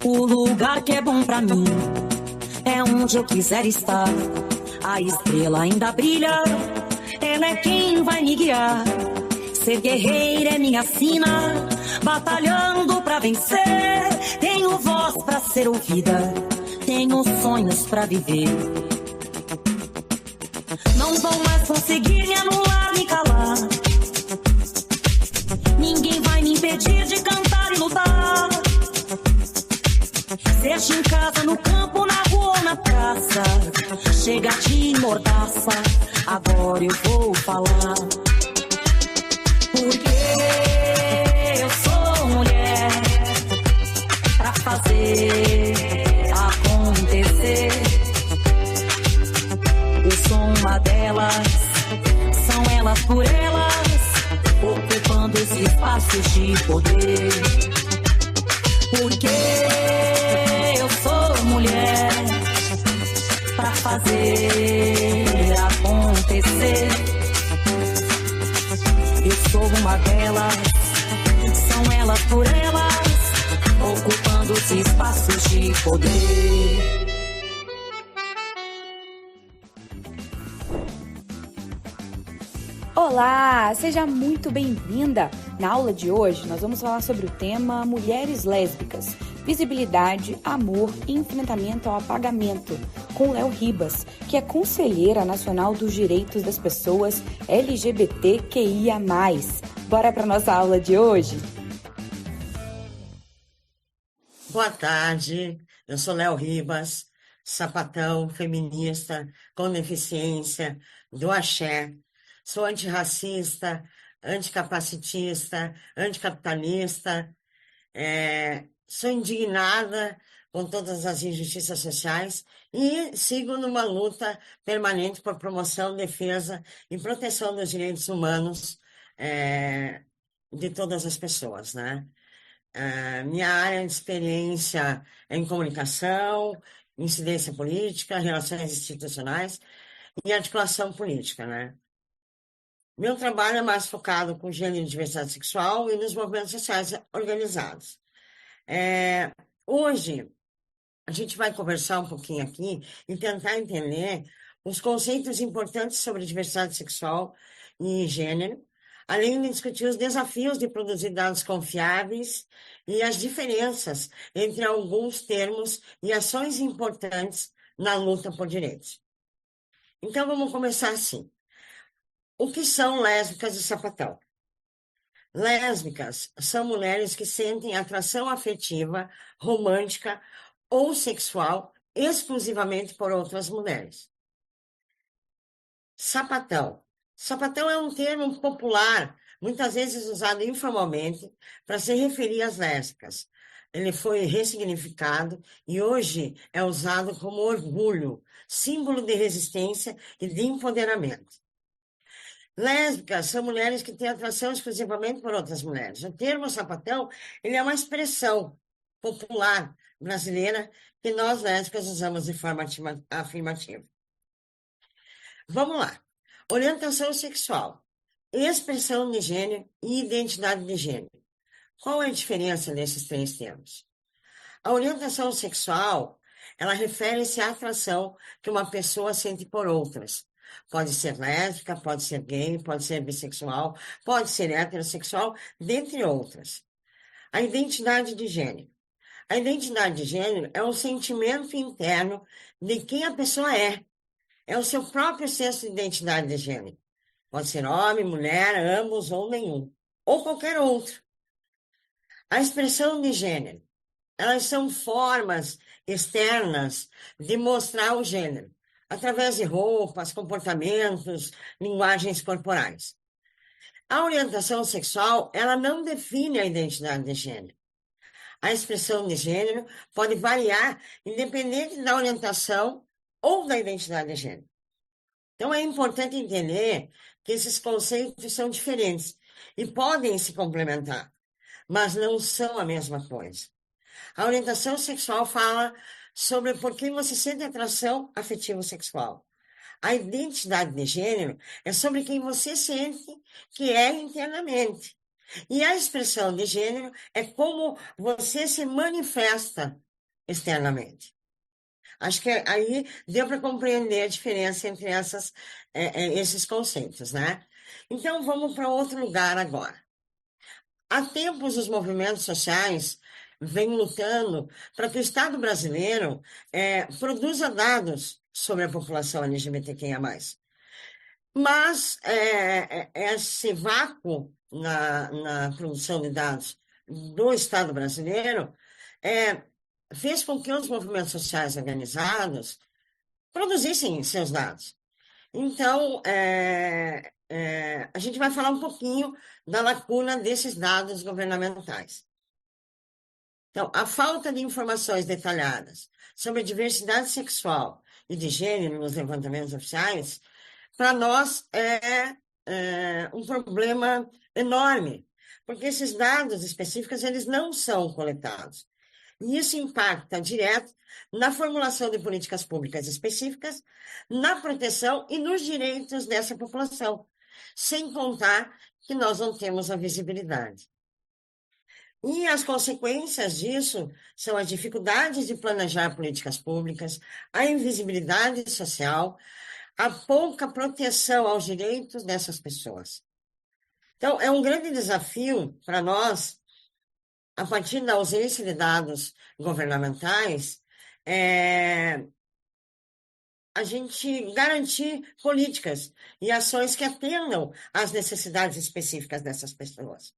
O lugar que é bom pra mim é onde eu quiser estar. A estrela ainda brilha, ela é quem vai me guiar. Ser guerreira é minha sina, batalhando pra vencer. Tenho voz pra ser ouvida, tenho sonhos pra viver. Não vão mais conseguir me anular, me calar. Ninguém vai me impedir de cantar e lutar. Seja em casa, no campo, na rua ou na praça, chega de mordaça, agora eu vou falar. Porque eu sou mulher pra fazer acontecer. Eu sou uma delas, são elas por elas, ocupando esses espaços de poder. Porque eu sou mulher pra fazer acontecer. Eu sou uma delas, são elas por elas, ocupando os espaços de poder. Olá, seja muito bem-vinda! Na aula de hoje, nós vamos falar sobre o tema Mulheres Lésbicas, Visibilidade, Amor e Enfrentamento ao Apagamento, com Léo Ribas, que é conselheira nacional dos direitos das pessoas LGBTQIA+. Bora para nossa aula de hoje? Boa tarde, eu sou Léo Ribas, sapatão, feminista, com deficiência, do axé. Sou antirracista, anticapacitista, anticapitalista, sou indignada com todas as injustiças sociais e sigo numa luta permanente por promoção, defesa e proteção dos direitos humanos de todas as pessoas, né? Minha área de experiência é em comunicação, incidência política, relações institucionais e articulação política, né? Meu trabalho é mais focado com gênero e diversidade sexual e nos movimentos sociais organizados. Hoje, a gente vai conversar um pouquinho aqui e tentar entender os conceitos importantes sobre diversidade sexual e gênero, além de discutir os desafios de produzir dados confiáveis e as diferenças entre alguns termos e ações importantes na luta por direitos. Então, vamos começar assim. O que são lésbicas e sapatão? Lésbicas são mulheres que sentem atração afetiva, romântica ou sexual exclusivamente por outras mulheres. Sapatão. Sapatão é um termo popular, muitas vezes usado informalmente, para se referir às lésbicas. Ele foi ressignificado e hoje é usado como orgulho, símbolo de resistência e de empoderamento. Lésbicas são mulheres que têm atração exclusivamente por outras mulheres. O termo sapatão, ele é uma expressão popular brasileira que nós lésbicas usamos de forma afirmativa. Vamos lá. Orientação sexual, expressão de gênero e identidade de gênero. Qual é a diferença desses três termos? A orientação sexual, ela refere-se à atração que uma pessoa sente por outras. Pode ser lésbica, pode ser gay, pode ser bissexual, pode ser heterossexual, dentre outras. A identidade de gênero. A identidade de gênero é um sentimento interno de quem a pessoa é. É o seu próprio senso de identidade de gênero. Pode ser homem, mulher, ambos ou nenhum. Ou qualquer outro. A expressão de gênero. Elas são formas externas de mostrar o gênero, através de roupas, comportamentos, linguagens corporais. A orientação sexual, ela não define a identidade de gênero. A expressão de gênero pode variar independente da orientação ou da identidade de gênero. Então, é importante entender que esses conceitos são diferentes e podem se complementar, mas não são a mesma coisa. A orientação sexual fala sobre por que você sente atração afetivo-sexual. A identidade de gênero é sobre quem você sente que é internamente. E a expressão de gênero é como você se manifesta externamente. Acho que aí deu para compreender a diferença entre esses conceitos, né? Então, vamos para outro lugar agora. Há tempos, os movimentos sociais vêm lutando para que o Estado brasileiro produza dados sobre a população LGBTQIA+. Mas esse vácuo na produção de dados do Estado brasileiro fez com que os movimentos sociais organizados produzissem seus dados. Então, a gente vai falar um pouquinho da lacuna desses dados governamentais. Então, a falta de informações detalhadas sobre a diversidade sexual e de gênero nos levantamentos oficiais, para nós, é um problema enorme, porque esses dados específicos eles não são coletados. E isso impacta direto na formulação de políticas públicas específicas, na proteção e nos direitos dessa população, sem contar que nós não temos a visibilidade. E as consequências disso são as dificuldades de planejar políticas públicas, a invisibilidade social, a pouca proteção aos direitos dessas pessoas. Então, é um grande desafio para nós, a partir da ausência de dados governamentais, a gente garantir políticas e ações que atendam às necessidades específicas dessas pessoas.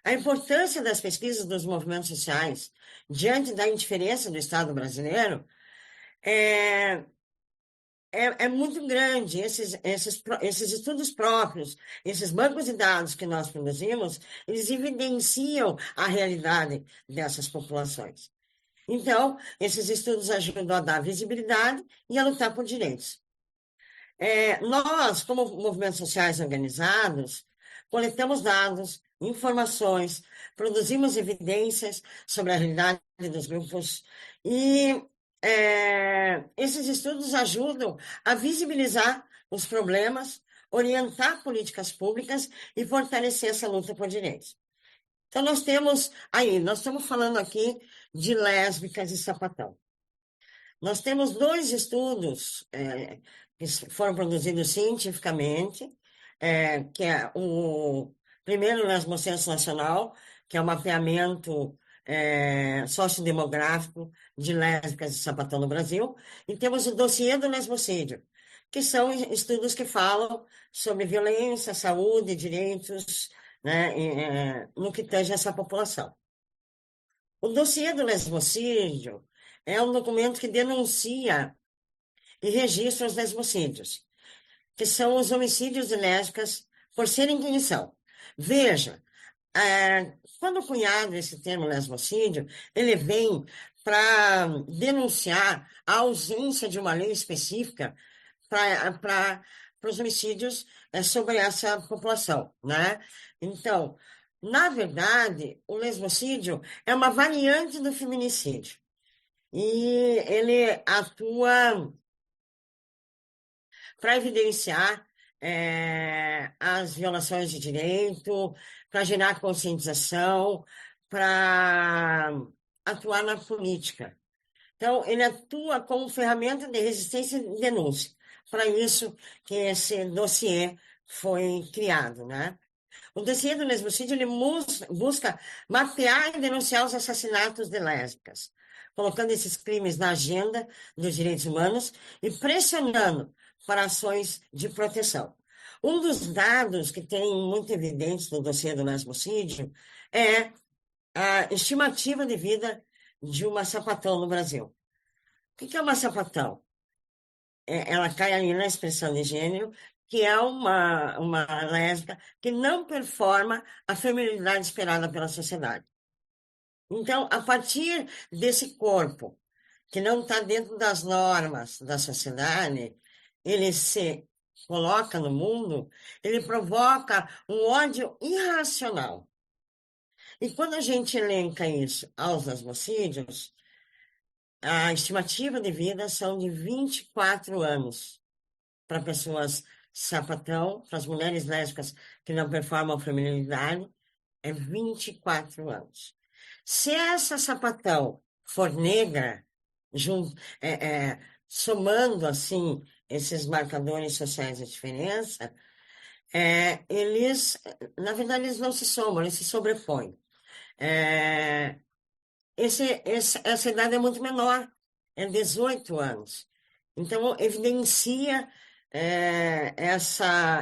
A importância das pesquisas dos movimentos sociais diante da indiferença do Estado brasileiro é muito grande. Esses estudos próprios, esses bancos de dados que nós produzimos, eles evidenciam a realidade dessas populações. Então, esses estudos ajudam a dar visibilidade e a lutar por direitos. Nós, como movimentos sociais organizados, coletamos dados, informações, produzimos evidências sobre a realidade dos grupos e esses estudos ajudam a visibilizar os problemas, orientar políticas públicas e fortalecer essa luta por direitos. Então, nós estamos falando aqui de lésbicas e sapatão. Nós temos 2 estudos que foram produzidos cientificamente, que é o primeiro Lesbocenso Nacional, que é o mapeamento sociodemográfico de lésbicas e sapatão no Brasil, e temos o dossiê do lesbocídio, que são estudos que falam sobre violência, saúde, direitos, né, no que tange essa população. O dossiê do lesbocídio é um documento que denuncia e registra os lesbocídios, que são os homicídios de lésbicas por serem quem são. Veja, quando cunhado esse termo lesbocídio, ele vem para denunciar a ausência de uma lei específica para os homicídios sobre essa população, né? Então, na verdade, o lesbocídio é uma variante do feminicídio. E ele atua para evidenciar as violações de direito, para gerar conscientização, para atuar na política. Então, ele atua como ferramenta de resistência e denúncia. Para isso que esse dossiê foi criado, né? O dossiê do lesbocídio ele busca mapear e denunciar os assassinatos de lésbicas, colocando esses crimes na agenda dos direitos humanos e pressionando para ações de proteção. Um dos dados que tem muito evidente no dossiê do lesbocídio é a estimativa de vida de uma sapatão no Brasil. O que é uma sapatão? Ela cai ali na expressão de gênero, que é uma lésbica que não performa a feminilidade esperada pela sociedade. Então, a partir desse corpo, que não está dentro das normas da sociedade, ele se coloca no mundo, ele provoca um ódio irracional. E quando a gente elenca isso aos lesbocídios, a estimativa de vida são de 24 anos para pessoas sapatão, para as mulheres lésbicas que não performam feminilidade, é 24 anos. Se essa sapatão for negra, somando assim esses marcadores sociais de diferença, eles, na verdade, eles não se somam, eles se sobrepõem. Essa idade é muito menor, é 18 anos. Então, evidencia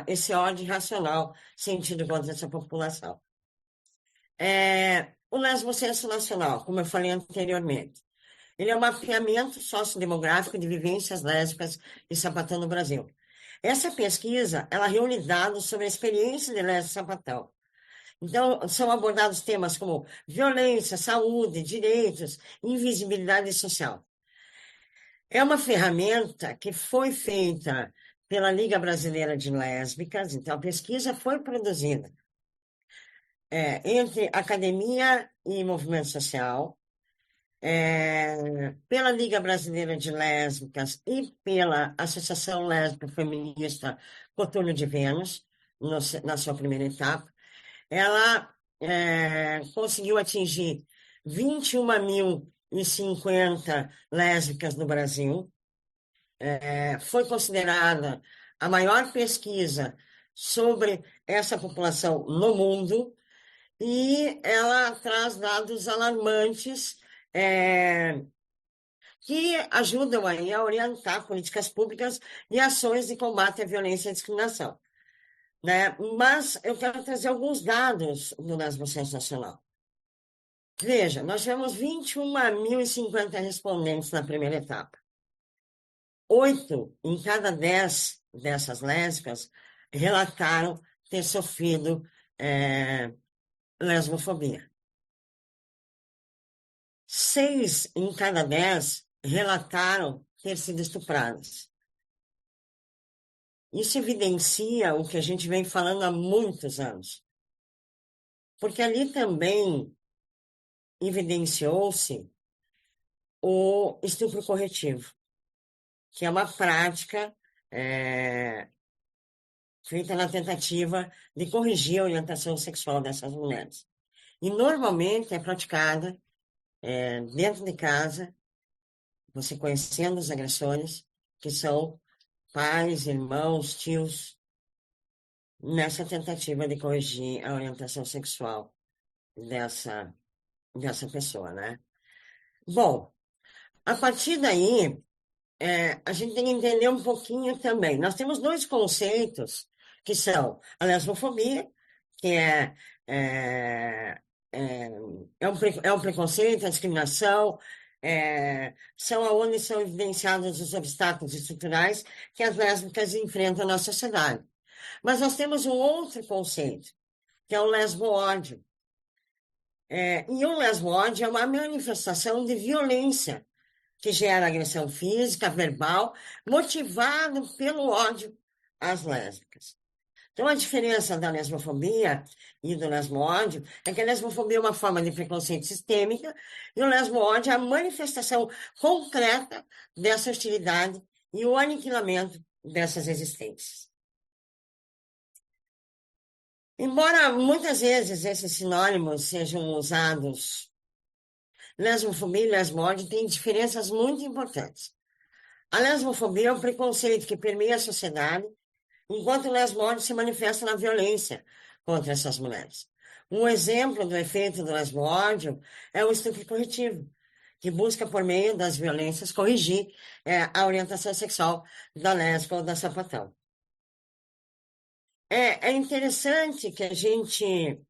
esse ódio racional sentido contra essa população. O Lesbocenso Nacional, como eu falei anteriormente, ele é um mapeamento sociodemográfico de vivências lésbicas e sapatão no Brasil. Essa pesquisa, ela reúne dados sobre a experiência de lésbica e sapatão. Então, são abordados temas como violência, saúde, direitos, invisibilidade social. É uma ferramenta que foi feita pela Liga Brasileira de Lésbicas, então a pesquisa foi produzida entre academia e movimento social, pela Liga Brasileira de Lésbicas e pela Associação Lésbica Feminista Coturno de Vênus, na sua primeira etapa. Ela conseguiu atingir 21.050 lésbicas no Brasil. Foi considerada a maior pesquisa sobre essa população no mundo e ela traz dados alarmantes que ajudam aí a orientar políticas públicas e ações de combate à violência e à discriminação. Né? Mas eu quero trazer alguns dados do Lesbocenso Nacional. Veja, nós tivemos 21.050 respondentes na primeira etapa. 8 em cada 10 dessas lésbicas relataram ter sofrido lesbofobia. 6 em cada 10 relataram ter sido estupradas. Isso evidencia o que a gente vem falando há muitos anos. Porque ali também evidenciou-se o estupro corretivo, que é uma prática feita na tentativa de corrigir a orientação sexual dessas mulheres. E normalmente é praticada dentro de casa, você conhecendo os agressores, que são pais, irmãos, tios, nessa tentativa de corrigir a orientação sexual dessa pessoa, né? Bom, a partir daí, a gente tem que entender um pouquinho também. Nós temos 2 conceitos, que são a lesbofobia, que é um preconceito, a discriminação, são aonde são evidenciados os obstáculos estruturais que as lésbicas enfrentam na sociedade. Mas nós temos um outro conceito, que é o lesbo-ódio. E o lesbo-ódio é uma manifestação de violência que gera agressão física, verbal, motivado pelo ódio às lésbicas. Então, a diferença da lesbofobia e do lesbo-ódio é que a lesbofobia é uma forma de preconceito sistêmica e o lesbo-ódio é a manifestação concreta dessa hostilidade e o aniquilamento dessas existências. Embora muitas vezes esses sinônimos sejam usados, lesbofobia e lesbo-ódio têm diferenças muito importantes. A lesbofobia é um preconceito que permeia a sociedade, enquanto o lesbo-ódio se manifesta na violência contra essas mulheres. Um exemplo do efeito do lesbo-ódio é o estupro corretivo, que busca, por meio das violências, corrigir a orientação sexual da lésbica ou da sapatão. É interessante que a gente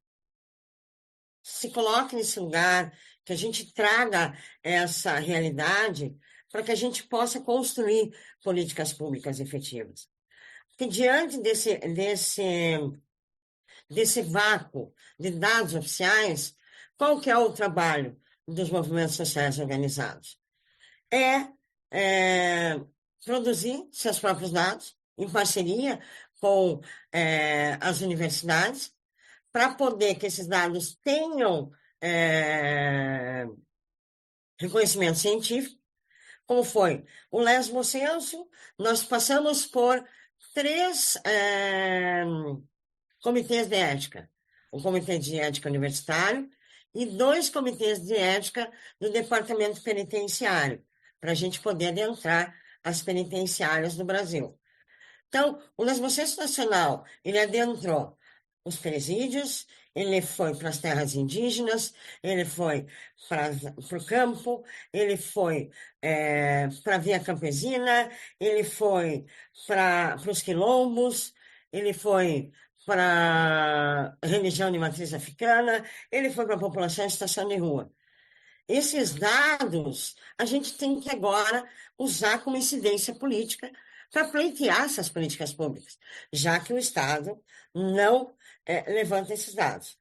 se coloque nesse lugar, que a gente traga essa realidade para que a gente possa construir políticas públicas efetivas. Porque diante desse vácuo de dados oficiais, qual que é o trabalho dos movimentos sociais organizados? Produzir seus próprios dados, em parceria com as universidades, para poder que esses dados tenham reconhecimento científico, como foi o Lesbocenso, nós passamos por 3 comitês de ética. O Comitê de Ética Universitário e 2 comitês de ética do Departamento Penitenciário, para a gente poder adentrar as penitenciárias do Brasil. Então, o Lesbocenso Nacional, ele adentrou os presídios, ele foi para as terras indígenas, ele foi para o campo, ele foi para a Via Campesina, ele foi para os quilombos, ele foi para a religião de matriz africana, ele foi para a população em situação de rua. Esses dados a gente tem que agora usar como incidência política para pleitear essas políticas públicas, já que o Estado não levanta esses dados.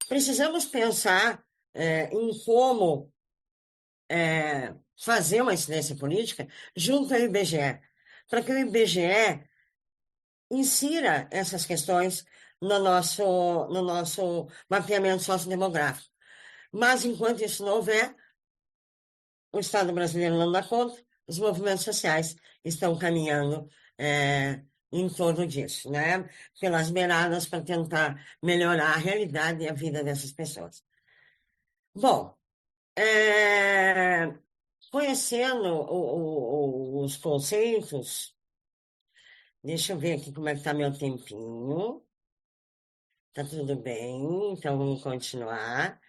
Precisamos pensar em como fazer uma incidência política junto ao IBGE, para que o IBGE insira essas questões no nosso mapeamento sociodemográfico. Mas, enquanto isso não houver, o Estado brasileiro não dá conta, os movimentos sociais estão caminhando em torno disso, né? Pelas beiradas para tentar melhorar a realidade e a vida dessas pessoas. Bom, conhecendo os conceitos, deixa eu ver aqui como é que está meu tempinho. Tá tudo bem, então vamos continuar.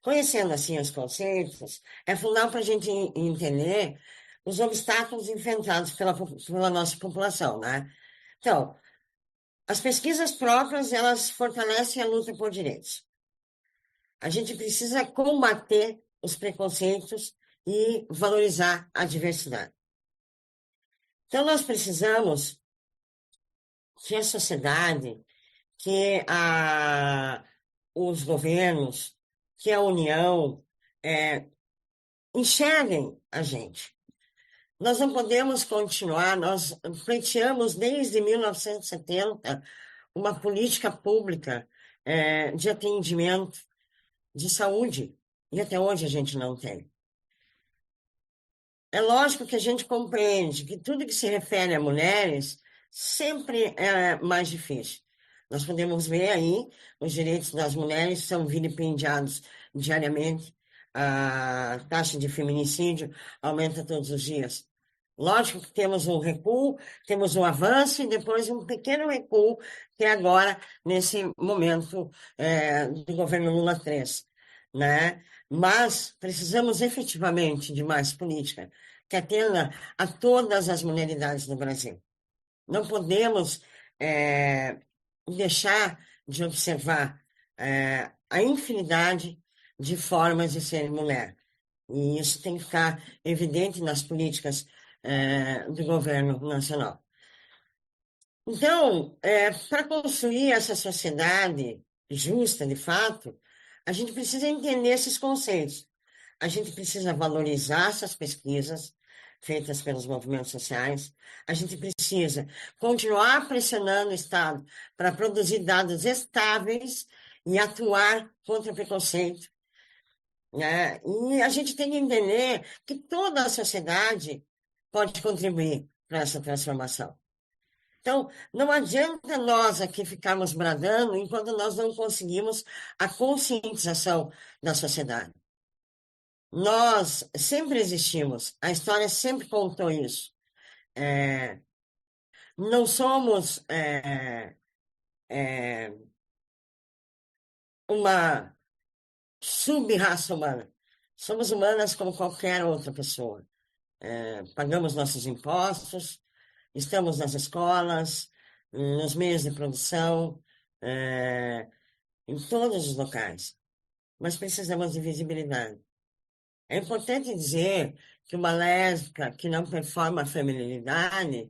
Conhecendo assim os conceitos, é fundamental para a gente entender os obstáculos enfrentados pela nossa população, né? Então, as pesquisas próprias, elas fortalecem a luta por direitos. A gente precisa combater os preconceitos e valorizar a diversidade. Então, nós precisamos que a sociedade, que os governos, que a União enxerguem a gente. Nós não podemos continuar, nós pleiteamos desde 1970 uma política pública de atendimento, de saúde, e até hoje a gente não tem. É lógico que a gente compreende que tudo que se refere a mulheres sempre é mais difícil. Nós podemos ver aí, os direitos das mulheres são vilipendiados diariamente, a taxa de feminicídio aumenta todos os dias. Lógico que temos um recuo, temos um avanço e depois um pequeno recuo, que é agora, nesse momento do governo Lula 3, né? Mas precisamos efetivamente de mais política que atenda a todas as mulheridades do Brasil. Não podemos deixar de observar a infinidade de formas de ser mulher. E isso tem que ficar evidente nas políticas do governo nacional. Então, para construir essa sociedade justa, de fato, a gente precisa entender esses conceitos. A gente precisa valorizar essas pesquisas feitas pelos movimentos sociais. A gente precisa continuar pressionando o Estado para produzir dados estáveis e atuar contra o preconceito, né? E a gente tem que entender que toda a sociedade pode contribuir para essa transformação. Então, não adianta nós aqui ficarmos bradando enquanto nós não conseguimos a conscientização da sociedade. Nós sempre existimos, a história sempre contou isso. Não somos uma sub-raça humana. Somos humanas como qualquer outra pessoa. Pagamos nossos impostos, estamos nas escolas, nos meios de produção, em todos os locais. Mas precisamos de visibilidade. É importante dizer que uma lésbica que não performa a feminilidade,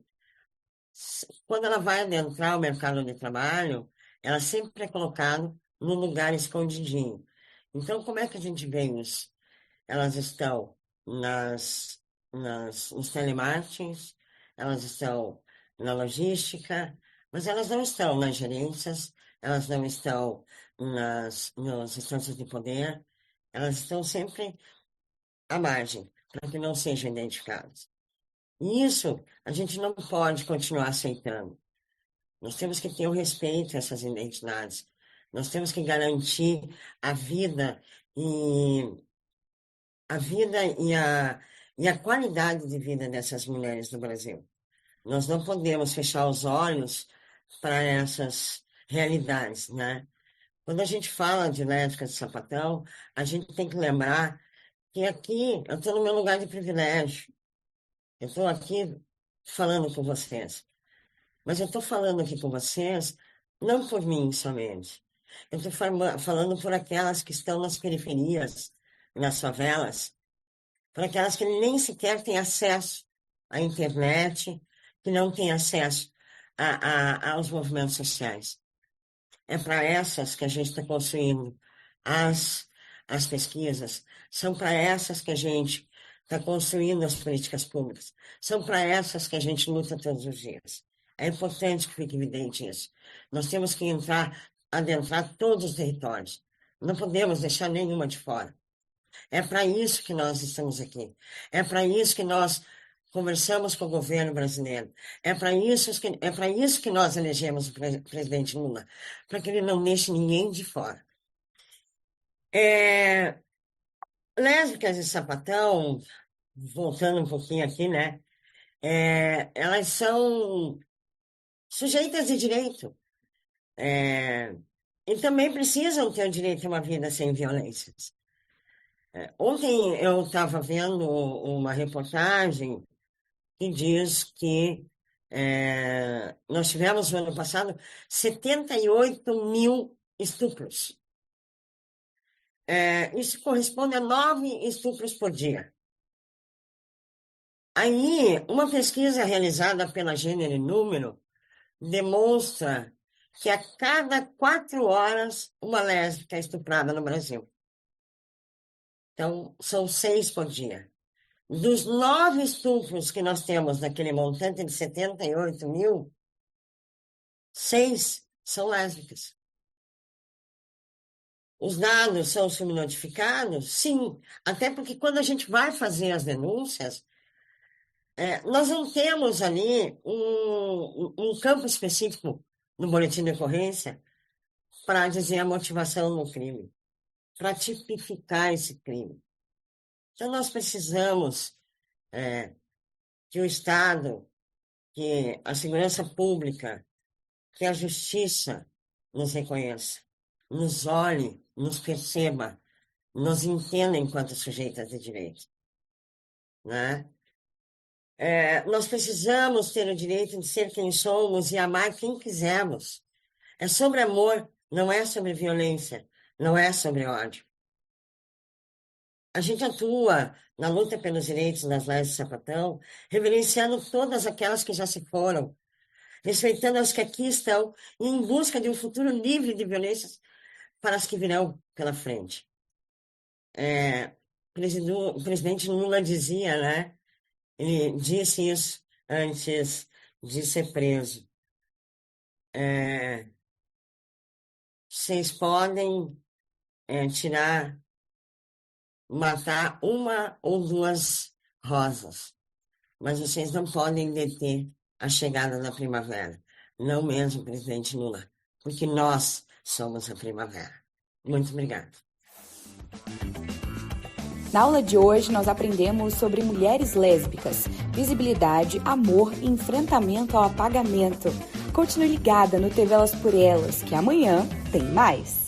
quando ela vai adentrar o mercado de trabalho, ela sempre é colocada num lugar escondidinho. Então, como é que a gente vê isso? Elas estão nos telemarketings, elas estão na logística, mas elas não estão nas gerências, elas não estão nas instâncias de poder, elas estão sempre à margem, para que não sejam identificadas. E isso a gente não pode continuar aceitando. Nós temos que ter o respeito a essas identidades. Nós temos que garantir a vida e a vida e a qualidade de vida dessas mulheres do Brasil. Nós não podemos fechar os olhos para essas realidades, né? Quando a gente fala de lésbicas de sapatão, a gente tem que lembrar que aqui eu estou no meu lugar de privilégio. Eu estou aqui falando com vocês. Mas eu estou falando aqui com vocês não por mim somente. Eu estou falando por aquelas que estão nas periferias, nas favelas, por aquelas que nem sequer têm acesso à internet, que não têm acesso aos movimentos sociais. É para essas que a gente está construindo as pesquisas, são para essas que a gente está construindo as políticas públicas, são para essas que a gente luta todos os dias. É importante que fique evidente isso. Nós temos que adentrar todos os territórios. Não podemos deixar nenhuma de fora. É para isso que nós estamos aqui. É para isso que nós conversamos com o governo brasileiro. É para isso que nós elegemos o presidente Lula, para que ele não deixe ninguém de fora. Lésbicas e sapatão, voltando um pouquinho aqui, né? Elas são sujeitas de direito. E também precisam ter o direito a uma vida sem violências. Ontem eu estava vendo uma reportagem que diz que nós tivemos no ano passado 78 mil estupros. Isso corresponde a 9 estupros por dia. Aí, uma pesquisa realizada pela Gênero e Número demonstra que a cada 4 horas uma lésbica é estuprada no Brasil. Então, são 6 por dia. Dos 9 estupros que nós temos naquele montante de 78 mil, 6 são lésbicas. Os dados são subnotificados? Sim, até porque quando a gente vai fazer as denúncias, nós não temos ali um campo específico no boletim de ocorrência para dizer a motivação do crime, para tipificar esse crime. Então, nós precisamos que o Estado, que a segurança pública, que a justiça nos reconheça, nos olhe, nos perceba, nos entenda enquanto sujeitas de direito, né? Nós precisamos ter o direito de ser quem somos e amar quem quisermos. É sobre amor, não é sobre violência, não é sobre ódio. A gente atua na luta pelos direitos das lésbicas e sapatão, reverenciando todas aquelas que já se foram, respeitando as que aqui estão e em busca de um futuro livre de violências para as que virão pela frente. O presidente Lula dizia, né? Ele disse isso antes de ser preso. Vocês podem matar 1 ou 2 rosas, mas vocês não podem deter a chegada da primavera. Não mesmo, presidente Lula, porque nós somos a primavera. Muito obrigada. Na aula de hoje, nós aprendemos sobre mulheres lésbicas, visibilidade, amor e enfrentamento ao apagamento. Continue ligada no TV Elas por Elas, que amanhã tem mais.